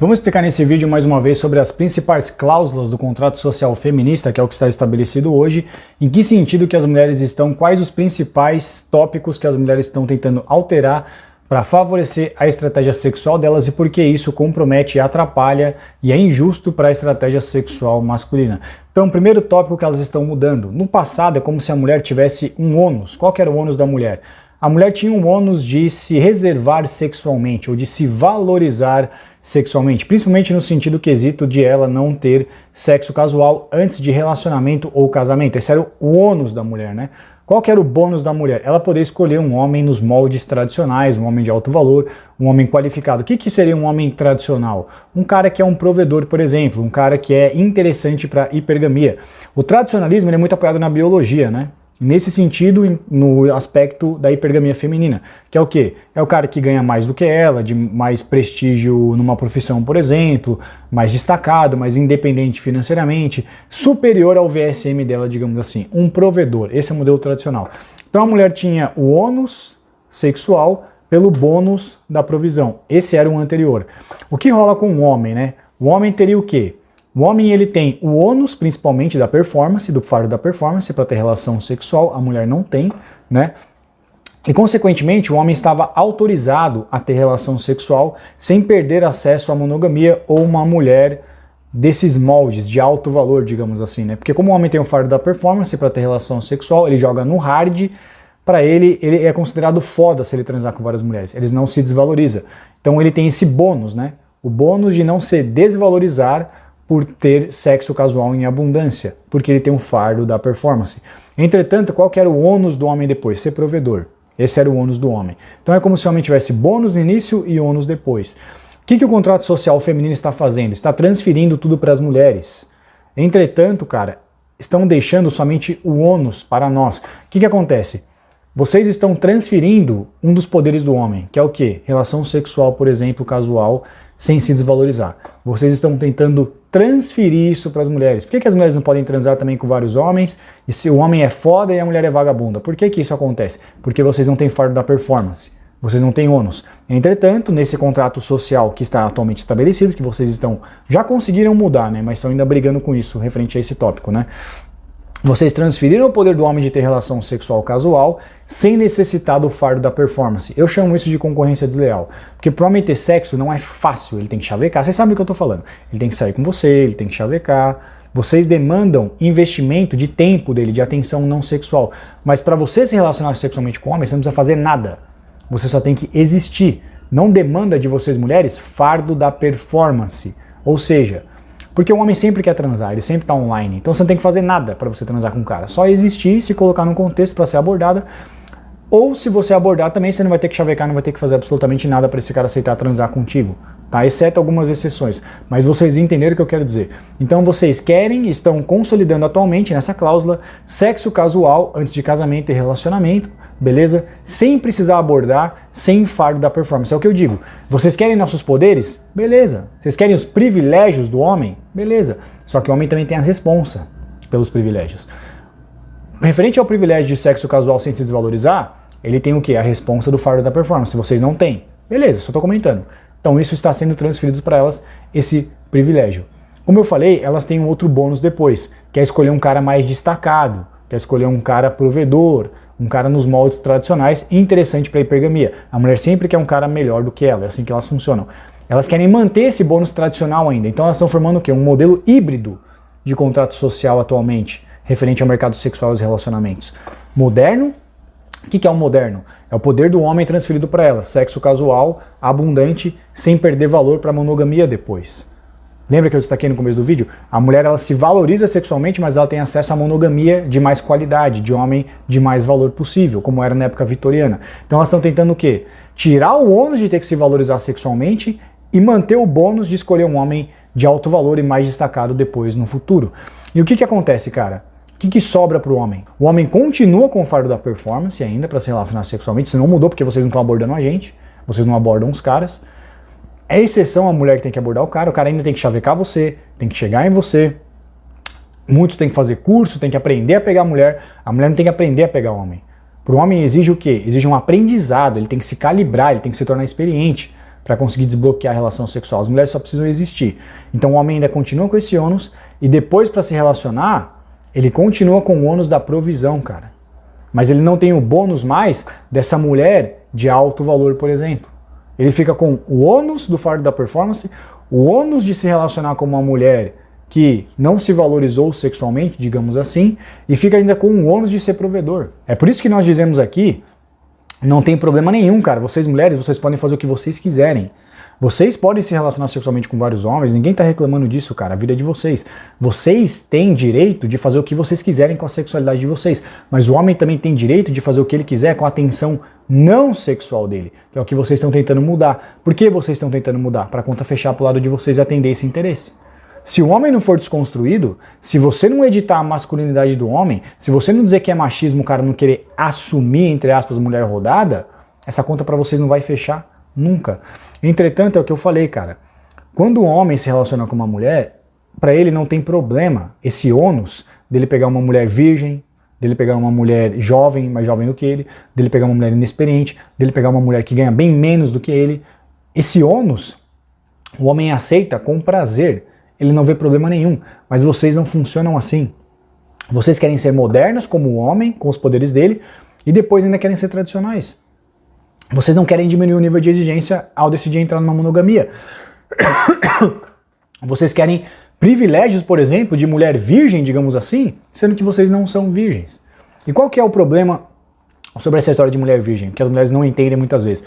Vamos explicar nesse vídeo mais uma vez sobre as principais cláusulas do contrato social feminista, que é o que está estabelecido hoje, em que sentido que as mulheres estão, quais os principais tópicos que as mulheres estão tentando alterar para favorecer a estratégia sexual delas e por que isso compromete, atrapalha e é injusto para a estratégia sexual masculina. Então, o primeiro tópico que elas estão mudando. No passado é como se a mulher tivesse um ônus. Qual que era o ônus da mulher? A mulher tinha um ônus de se reservar sexualmente ou de se valorizar sexualmente, principalmente no sentido quesito de ela não ter sexo casual antes de relacionamento ou casamento. Esse era o ônus da mulher, né? Qual que era o bônus da mulher? Ela poder escolher um homem nos moldes tradicionais, um homem de alto valor, um homem qualificado. O que seria um homem tradicional? Um cara que é um provedor, por exemplo, um cara que é interessante para hipergamia. O tradicionalismo ele é muito apoiado na biologia, né? Nesse sentido, no aspecto da hipergamia feminina, que é o quê? É o cara que ganha mais do que ela, de mais prestígio numa profissão, por exemplo, mais destacado, mais independente financeiramente, superior ao VSM dela, digamos assim, um provedor. Esse é o modelo tradicional. Então a mulher tinha o ônus sexual pelo bônus da provisão. Esse era o anterior. O que rola com o homem, né? O homem teria o quê? O homem ele tem o ônus principalmente da performance, do fardo da performance para ter relação sexual, a mulher não tem, né? E consequentemente o homem estava autorizado a ter relação sexual sem perder acesso à monogamia ou uma mulher desses moldes de alto valor, digamos assim, né? Porque como o homem tem o fardo da performance para ter relação sexual, ele joga no hard, para ele é considerado foda se ele transar com várias mulheres, ele não se desvaloriza. Então ele tem esse bônus, né? O bônus de não se desvalorizar por ter sexo casual em abundância, porque ele tem um fardo da performance. Entretanto, qual que era o ônus do homem depois? Ser provedor. Esse era o ônus do homem. Então é como se o homem tivesse bônus no início e ônus depois. O que o contrato social feminino está fazendo? Está transferindo tudo para as mulheres. Entretanto, cara, estão deixando somente o ônus para nós. O que acontece? Vocês estão transferindo um dos poderes do homem, que é o quê? Relação sexual, por exemplo, casual, sem se desvalorizar. Vocês estão tentando transferir isso para as mulheres. Por que as mulheres não podem transar também com vários homens? E se o homem é foda e a mulher é vagabunda? Por que isso acontece? Porque vocês não têm fardo da performance. Vocês não têm ônus. Entretanto, nesse contrato social que está atualmente estabelecido, que vocês já conseguiram mudar, né? Mas estão ainda brigando com isso, referente a esse tópico, né? Vocês transferiram o poder do homem de ter relação sexual casual sem necessitar do fardo da performance. Eu chamo isso de concorrência desleal. Porque para o homem ter sexo não é fácil, ele tem que chavecar. Vocês sabem o que eu estou falando. Ele tem que sair com você, ele tem que chavecar. Vocês demandam investimento de tempo dele, de atenção não sexual. Mas para você se relacionar sexualmente com o homem, você não precisa fazer nada. Você só tem que existir. Não demanda de vocês mulheres fardo da performance. Ou seja, porque o homem sempre quer transar, ele sempre está online. Então você não tem que fazer nada para você transar com um cara. Só existir, se colocar num contexto para ser abordada. Ou se você abordar também, você não vai ter que chavecar, não vai ter que fazer absolutamente nada para esse cara aceitar transar contigo. Tá? Exceto algumas exceções. Mas vocês entenderam o que eu quero dizer. Então vocês estão consolidando atualmente nessa cláusula sexo casual antes de casamento e relacionamento. Beleza? Sem precisar abordar, sem fardo da performance. É o que eu digo. Vocês querem nossos poderes? Beleza. Vocês querem os privilégios do homem? Beleza. Só que o homem também tem as responsas pelos privilégios. Referente ao privilégio de sexo casual sem se desvalorizar, ele tem o quê? A responsa do fardo da performance. Vocês não têm. Beleza, só estou comentando. Então isso está sendo transferido para elas, esse privilégio. Como eu falei, elas têm um outro bônus depois, que é escolher um cara mais destacado, que é escolher um cara provedor, um cara nos moldes tradicionais interessante para a hipergamia. A mulher sempre quer um cara melhor do que ela, é assim que elas funcionam. Elas querem manter esse bônus tradicional ainda, então elas estão formando o quê? Um modelo híbrido de contrato social atualmente, referente ao mercado sexual e os relacionamentos. Moderno. O que é o moderno? É o poder do homem transferido para ela, sexo casual, abundante, sem perder valor para a monogamia depois. Lembra que eu destaquei no começo do vídeo? A mulher ela se valoriza sexualmente, mas ela tem acesso à monogamia de mais qualidade, de homem de mais valor possível, como era na época vitoriana. Então elas estão tentando o quê? Tirar o ônus de ter que se valorizar sexualmente e manter o bônus de escolher um homem de alto valor e mais destacado depois no futuro. E o que acontece, cara? O que sobra para o homem? O homem continua com o fardo da performance ainda para se relacionar sexualmente, isso não mudou porque vocês não estão abordando a gente, vocês não abordam os caras. É exceção a mulher que tem que abordar o cara ainda tem que chavecar você, tem que chegar em você. Muitos têm que fazer curso, tem que aprender a pegar a mulher não tem que aprender a pegar o homem. Para o homem exige o quê? Exige um aprendizado, ele tem que se calibrar, ele tem que se tornar experiente. para conseguir desbloquear a relação sexual. As mulheres só precisam existir. Então o homem ainda continua com esse ônus e depois para se relacionar, ele continua com o ônus da provisão, cara. Mas ele não tem o bônus mais dessa mulher de alto valor, por exemplo. Ele fica com o ônus do fardo da performance, o ônus de se relacionar com uma mulher que não se valorizou sexualmente, digamos assim, e fica ainda com o ônus de ser provedor. É por isso que nós dizemos aqui, não tem problema nenhum, cara. Vocês mulheres, vocês podem fazer o que vocês quiserem. Vocês podem se relacionar sexualmente com vários homens, ninguém tá reclamando disso, cara, a vida é de vocês. Vocês têm direito de fazer o que vocês quiserem com a sexualidade de vocês, mas o homem também tem direito de fazer o que ele quiser com a atenção não sexual dele, que é o que vocês estão tentando mudar. Por que vocês estão tentando mudar? Para a conta fechar pro lado de vocês e atender esse interesse. Se o homem não for desconstruído, se você não editar a masculinidade do homem, se você não dizer que é machismo o cara não querer assumir, entre aspas, mulher rodada, essa conta para vocês não vai fechar nunca. Entretanto, é o que eu falei, cara. Quando o homem se relaciona com uma mulher, para ele não tem problema esse ônus dele pegar uma mulher virgem, dele pegar uma mulher jovem, mais jovem do que ele, dele pegar uma mulher inexperiente, dele pegar uma mulher que ganha bem menos do que ele. Esse ônus, o homem aceita com prazer. Ele não vê problema nenhum, mas vocês não funcionam assim. Vocês querem ser modernos como o homem, com os poderes dele, e depois ainda querem ser tradicionais. Vocês não querem diminuir o nível de exigência ao decidir entrar numa monogamia. Vocês querem privilégios, por exemplo, de mulher virgem, digamos assim, sendo que vocês não são virgens. E qual que é o problema sobre essa história de mulher virgem? Que as mulheres não entendem muitas vezes.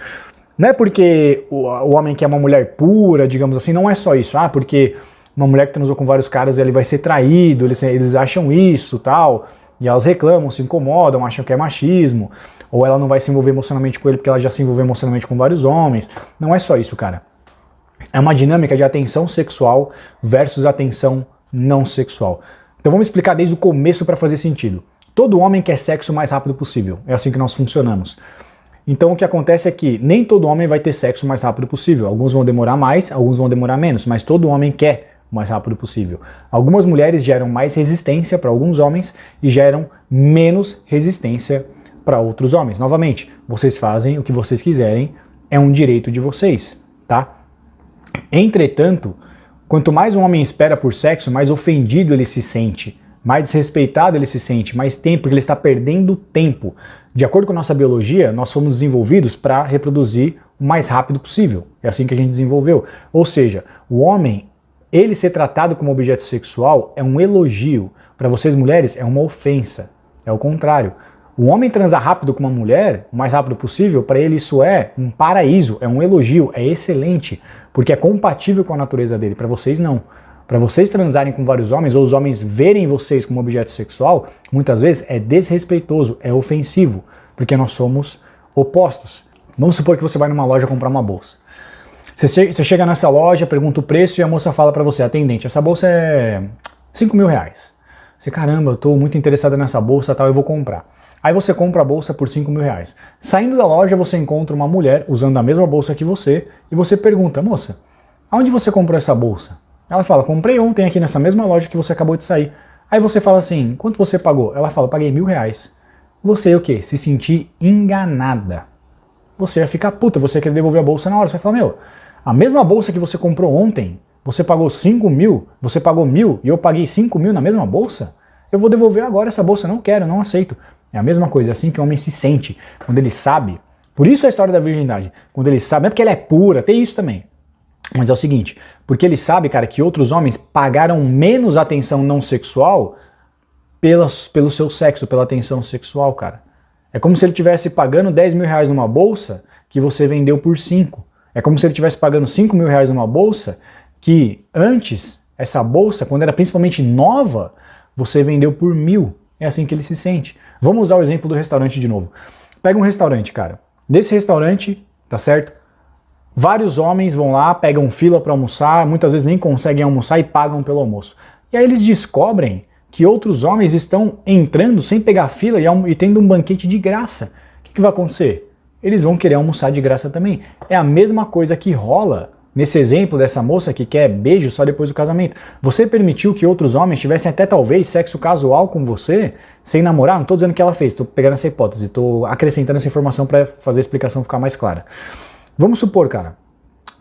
Não é porque o homem quer uma mulher pura, digamos assim, não é só isso. Ah, porque uma mulher que transou com vários caras, ele vai ser traído, eles acham isso, tal, e elas reclamam, se incomodam, acham que é machismo, ou ela não vai se envolver emocionalmente com ele porque ela já se envolveu emocionalmente com vários homens. Não é só isso, cara. É uma dinâmica de atenção sexual versus atenção não sexual. Então vamos explicar desde o começo para fazer sentido. Todo homem quer sexo o mais rápido possível, é assim que nós funcionamos. Então o que acontece é que nem todo homem vai ter sexo o mais rápido possível. Alguns vão demorar mais, alguns vão demorar menos, mas todo homem quer o mais rápido possível. Algumas mulheres geram mais resistência para alguns homens e geram menos resistência para outros homens. Novamente, vocês fazem o que vocês quiserem, é um direito de vocês, tá? Entretanto, quanto mais um homem espera por sexo, mais ofendido ele se sente, mais desrespeitado ele se sente, mais tempo, porque ele está perdendo tempo. De acordo com a nossa biologia, nós fomos desenvolvidos para reproduzir o mais rápido possível. É assim que a gente desenvolveu. Ou seja, o homem, ele ser tratado como objeto sexual é um elogio. Para vocês mulheres, é uma ofensa. É o contrário. O homem transar rápido com uma mulher, o mais rápido possível, para ele isso é um paraíso, é um elogio, é excelente, porque é compatível com a natureza dele. Para vocês, não. Para vocês transarem com vários homens, ou os homens verem vocês como objeto sexual, muitas vezes é desrespeitoso, é ofensivo, porque nós somos opostos. Vamos supor que você vai numa loja comprar uma bolsa. Você chega nessa loja, pergunta o preço e a moça fala para você, atendente, essa bolsa é 5 mil reais. Você, caramba, eu estou muito interessada nessa bolsa, tal, eu vou comprar. Aí você compra a bolsa por 5 mil reais. Saindo da loja, você encontra uma mulher usando a mesma bolsa que você e você pergunta, moça, aonde você comprou essa bolsa? Ela fala, comprei ontem aqui nessa mesma loja que você acabou de sair. Aí você fala assim, quanto você pagou? Ela fala, paguei 1.000 reais. Você o quê? Se sentir enganada. Você ia ficar puta, você ia querer devolver a bolsa na hora. Você vai falar, meu, a mesma bolsa que você comprou ontem, você pagou 5 mil, você pagou 1.000 e eu paguei 5 mil na mesma bolsa? Eu vou devolver agora essa bolsa, não quero, não aceito. É a mesma coisa, é assim que o homem se sente, quando ele sabe. Por isso a história da virgindade, quando ele sabe, não é porque ela é pura, tem isso também. Mas é o seguinte, porque ele sabe, cara, que outros homens pagaram menos atenção não sexual pelo seu sexo, pela atenção sexual, cara. É como se ele estivesse pagando 10 mil reais numa bolsa que você vendeu por 5. É como se ele estivesse pagando 5 mil reais numa bolsa que antes, essa bolsa, quando era principalmente nova, você vendeu por 1.000. É assim que ele se sente. Vamos usar o exemplo do restaurante de novo. Pega um restaurante, cara. Nesse restaurante, tá certo? Vários homens vão lá, pegam fila para almoçar, muitas vezes nem conseguem almoçar e pagam pelo almoço. E aí eles descobrem que outros homens estão entrando sem pegar fila e tendo um banquete de graça. O que vai acontecer? Eles vão querer almoçar de graça também. É a mesma coisa que rola nesse exemplo dessa moça que quer beijo só depois do casamento. Você permitiu que outros homens tivessem até talvez sexo casual com você, sem namorar? Não estou dizendo que ela fez, estou pegando essa hipótese, estou acrescentando essa informação para fazer a explicação ficar mais clara. Vamos supor, cara,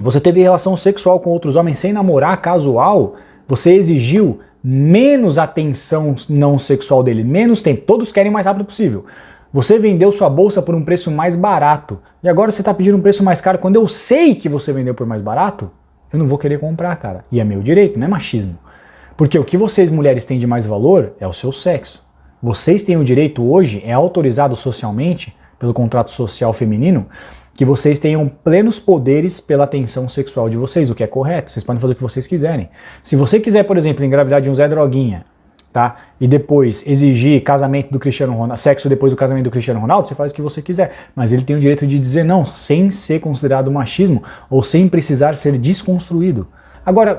Você teve relação sexual com outros homens sem namorar, casual, você exigiu menos atenção não sexual dele, menos tempo. Todos querem o mais rápido possível. Você vendeu sua bolsa por um preço mais barato e agora você está pedindo um preço mais caro. Quando eu sei que você vendeu por mais barato, eu não vou querer comprar, cara. E é meu direito, não é machismo. Porque o que vocês mulheres têm de mais valor é o seu sexo. Vocês têm o direito hoje, é autorizado socialmente, pelo contrato social feminino, que vocês tenham plenos poderes pela atenção sexual de vocês, o que é correto. Vocês podem fazer o que vocês quiserem. Se você quiser, por exemplo, engravidar de um Zé Droguinha, tá? E depois exigir casamento do Cristiano Ronaldo, sexo depois do casamento do Cristiano Ronaldo, você faz o que você quiser. Mas ele tem o direito de dizer não, sem ser considerado machismo ou sem precisar ser desconstruído. Agora,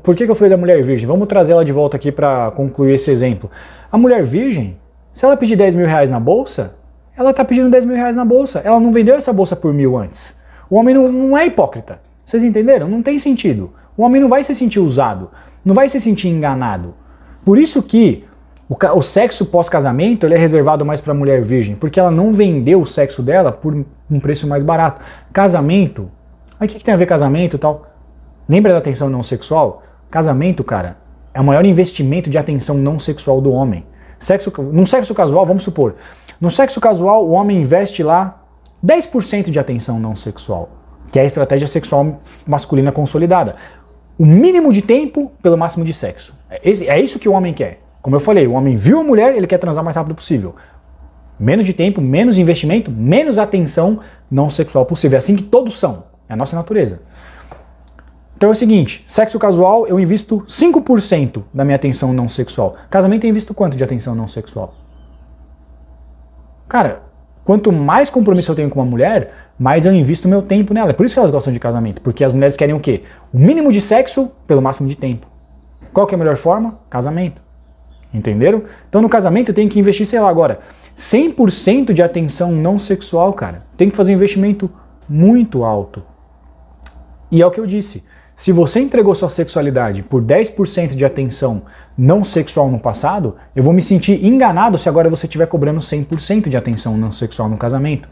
por que eu falei da mulher virgem? Vamos trazer ela de volta aqui para concluir esse exemplo. A mulher virgem, se ela pedir 10 mil reais na bolsa, ela está pedindo 10 mil reais na bolsa. Ela não vendeu essa bolsa por 1.000 antes. O homem não é hipócrita. Vocês entenderam? Não tem sentido. O homem não vai se sentir usado, não vai se sentir enganado. Por isso que o sexo pós-casamento ele é reservado mais para a mulher virgem, porque ela não vendeu o sexo dela por um preço mais barato. Casamento, aí o que tem a ver casamento e tal? Lembra da atenção não sexual? Casamento, cara, é o maior investimento de atenção não sexual do homem. Num sexo casual, vamos supor, no sexo casual o homem investe lá 10% de atenção não sexual, que é a estratégia sexual masculina consolidada. O mínimo de tempo pelo máximo de sexo. É isso que o homem quer. Como eu falei, o homem viu a mulher, ele quer transar o mais rápido possível. Menos de tempo, menos investimento, menos atenção não sexual possível. É assim que todos são. É a nossa natureza. Então é o seguinte, sexo casual eu invisto 5% da minha atenção não sexual. Casamento eu invisto quanto de atenção não sexual? Cara, quanto mais compromisso eu tenho com uma mulher, mais eu invisto meu tempo nela. É por isso que elas gostam de casamento, porque as mulheres querem o quê? O mínimo de sexo pelo máximo de tempo. Qual que é a melhor forma? Casamento. Entenderam? Então no casamento eu tenho que investir, sei lá agora, 100% de atenção não sexual, cara. Tem que fazer um investimento muito alto. E é o que eu disse. Se você entregou sua sexualidade por 10% de atenção não sexual no passado, eu vou me sentir enganado se agora você estiver cobrando 100% de atenção não sexual no casamento.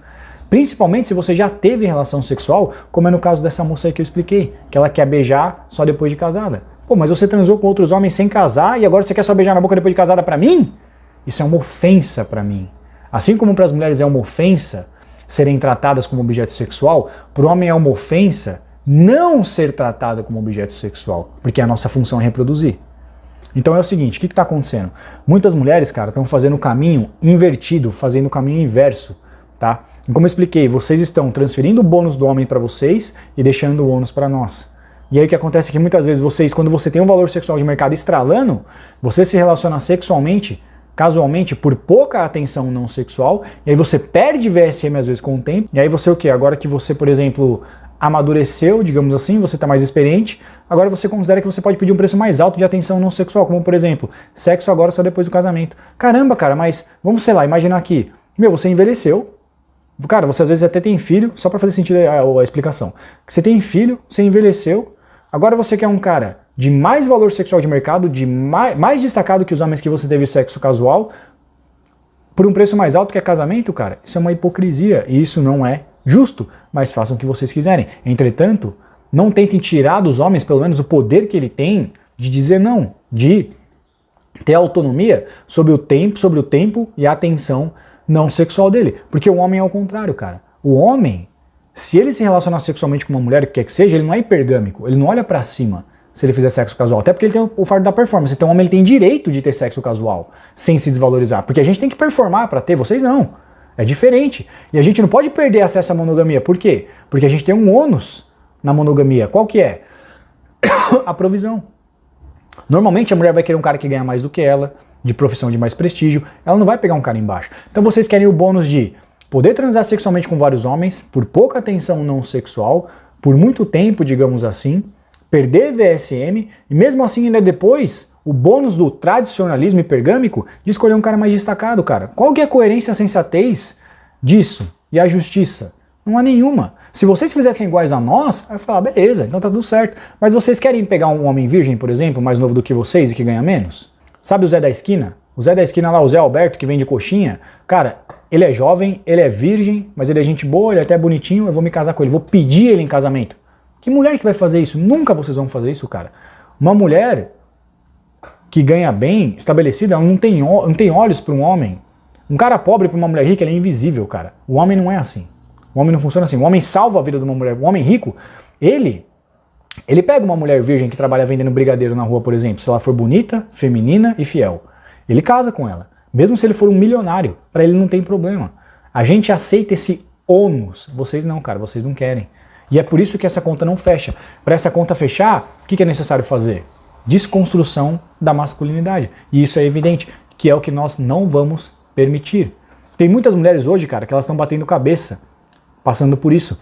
Principalmente se você já teve relação sexual, como é no caso dessa moça aí que eu expliquei, que ela quer beijar só depois de casada. Pô, mas você transou com outros homens sem casar e agora você quer só beijar na boca depois de casada pra mim? Isso é uma ofensa pra mim. Assim como para as mulheres é uma ofensa serem tratadas como objeto sexual, para o homem é uma ofensa não ser tratada como objeto sexual, porque a nossa função é reproduzir. Então é o seguinte, o que está acontecendo? Muitas mulheres, cara, estão fazendo o caminho invertido, fazendo o caminho inverso, tá? E como eu expliquei, vocês estão transferindo o bônus do homem para vocês e deixando o ônus para nós. E aí o que acontece é que muitas vezes vocês, quando você tem um valor sexual de mercado estralando, você se relaciona sexualmente, casualmente, por pouca atenção não sexual, e aí você perde VSM às vezes com o tempo, e aí você o quê? Agora que você, por exemplo, amadureceu, digamos assim, você está mais experiente, agora você considera que você pode pedir um preço mais alto de atenção não sexual, como por exemplo, sexo agora só depois do casamento. Caramba, cara, mas vamos, sei lá, imaginar aqui, você envelheceu, cara, você às vezes até tem filho, só para fazer sentido a explicação, você tem filho, você envelheceu, agora você quer um cara de mais valor sexual de mercado, de mais destacado que os homens que você teve sexo casual, por um preço mais alto que é casamento, cara, isso é uma hipocrisia e isso não é justo, mas façam o que vocês quiserem. Entretanto, não tentem tirar dos homens pelo menos o poder que ele tem de dizer não, de ter autonomia sobre o tempo e a atenção não sexual dele. Porque o homem é o contrário, cara. O homem, se ele se relacionar sexualmente com uma mulher, o que quer que seja, ele não é hipergâmico, ele não olha pra cima se ele fizer sexo casual. Até porque ele tem o fardo da performance. Então o homem ele tem direito de ter sexo casual, sem se desvalorizar. Porque a gente tem que performar pra ter, vocês não. É diferente. E a gente não pode perder acesso à monogamia. Por quê? Porque a gente tem um ônus na monogamia. Qual que é? A provisão. Normalmente a mulher vai querer um cara que ganha mais do que ela, de profissão de mais prestígio. Ela não vai pegar um cara embaixo. Então vocês querem o bônus de poder transar sexualmente com vários homens, por pouca atenção não sexual, por muito tempo, digamos assim, perder VSM, e mesmo assim ainda depois o bônus do tradicionalismo hipergâmico de escolher um cara mais destacado, cara. Qual que é a coerência e a sensatez disso? E a justiça? Não há nenhuma. Se vocês fizessem iguais a nós, eu ia falar, beleza, então tá tudo certo. Mas vocês querem pegar um homem virgem, por exemplo, mais novo do que vocês e que ganha menos? Sabe o Zé da esquina? O Zé da esquina lá, o Zé Alberto, que vende coxinha, cara, ele é jovem, ele é virgem, mas ele é gente boa, ele é até bonitinho, eu vou me casar com ele, vou pedir ele em casamento. Que mulher que vai fazer isso? Nunca vocês vão fazer isso, cara. Uma mulher que ganha bem, estabelecida, ela não tem olhos para um homem. Um cara pobre para uma mulher rica, ele é invisível, cara. O homem não é assim. O homem não funciona assim. O homem salva a vida de uma mulher. O homem rico, ele pega uma mulher virgem que trabalha vendendo brigadeiro na rua, por exemplo, se ela for bonita, feminina e fiel. Ele casa com ela. Mesmo se ele for um milionário, para ele não tem problema. A gente aceita esse ônus. Vocês não, cara, vocês não querem. E é por isso que essa conta não fecha. Para essa conta fechar, o que é necessário fazer? Desconstrução da masculinidade. E isso é evidente, que é o que nós não vamos permitir. Tem muitas mulheres hoje, cara, que elas estão batendo cabeça, passando por isso.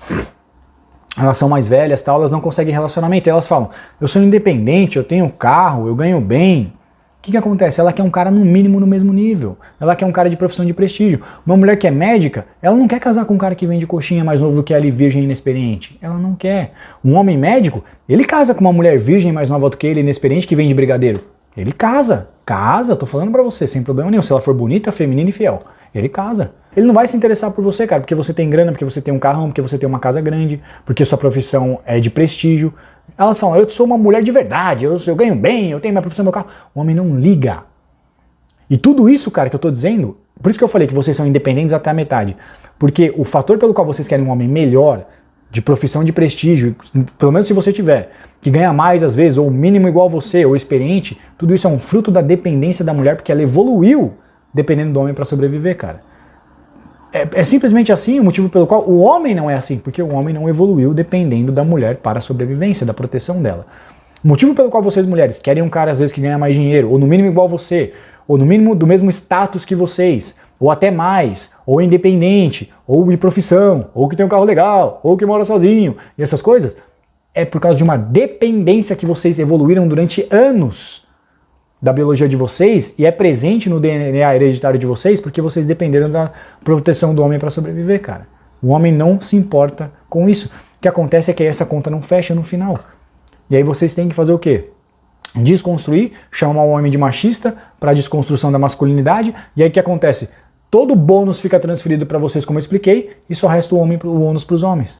Elas são mais velhas, tal, elas não conseguem relacionamento. E elas falam, eu sou independente, eu tenho carro, eu ganho bem. O que acontece? Ela quer um cara no mínimo no mesmo nível. Ela quer um cara de profissão de prestígio. Uma mulher que é médica, ela não quer casar com um cara que vende coxinha mais novo do que ela e virgem inexperiente. Ela não quer. Um homem médico, ele casa com uma mulher virgem mais nova do que ele, inexperiente, que vende brigadeiro. Ele casa. Casa, tô falando pra você, sem problema nenhum. Se ela for bonita, feminina e fiel. Ele casa. Ele não vai se interessar por você, cara, porque você tem grana, porque você tem um carrão, porque você tem uma casa grande, porque sua profissão é de prestígio. Elas falam, eu sou uma mulher de verdade, eu ganho bem, eu tenho minha profissão, meu carro. O homem não liga. E tudo isso, cara, que eu tô dizendo, por isso que eu falei que vocês são independentes até a metade. Porque o fator pelo qual vocês querem um homem melhor, de profissão de prestígio, pelo menos se você tiver, que ganha mais às vezes, ou mínimo igual a você, ou experiente, tudo isso é um fruto da dependência da mulher, porque ela evoluiu dependendo do homem para sobreviver, cara. É simplesmente assim o motivo pelo qual o homem não é assim, porque o homem não evoluiu dependendo da mulher para a sobrevivência, da proteção dela. O motivo pelo qual vocês, mulheres, querem um cara às vezes que ganha mais dinheiro, ou no mínimo igual a você, ou no mínimo do mesmo status que vocês, ou até mais, ou independente, ou de profissão, ou que tem um carro legal, ou que mora sozinho, e essas coisas, é por causa de uma dependência que vocês evoluíram durante anos da biologia de vocês e é presente no DNA hereditário de vocês porque vocês dependeram da proteção do homem para sobreviver, cara. O homem não se importa com isso. O que acontece é que essa conta não fecha no final. E aí vocês têm que fazer o quê? Desconstruir, chamar o homem de machista para a desconstrução da masculinidade. E aí o que acontece? Todo o bônus fica transferido para vocês, como eu expliquei, e só resta o ônus para os homens.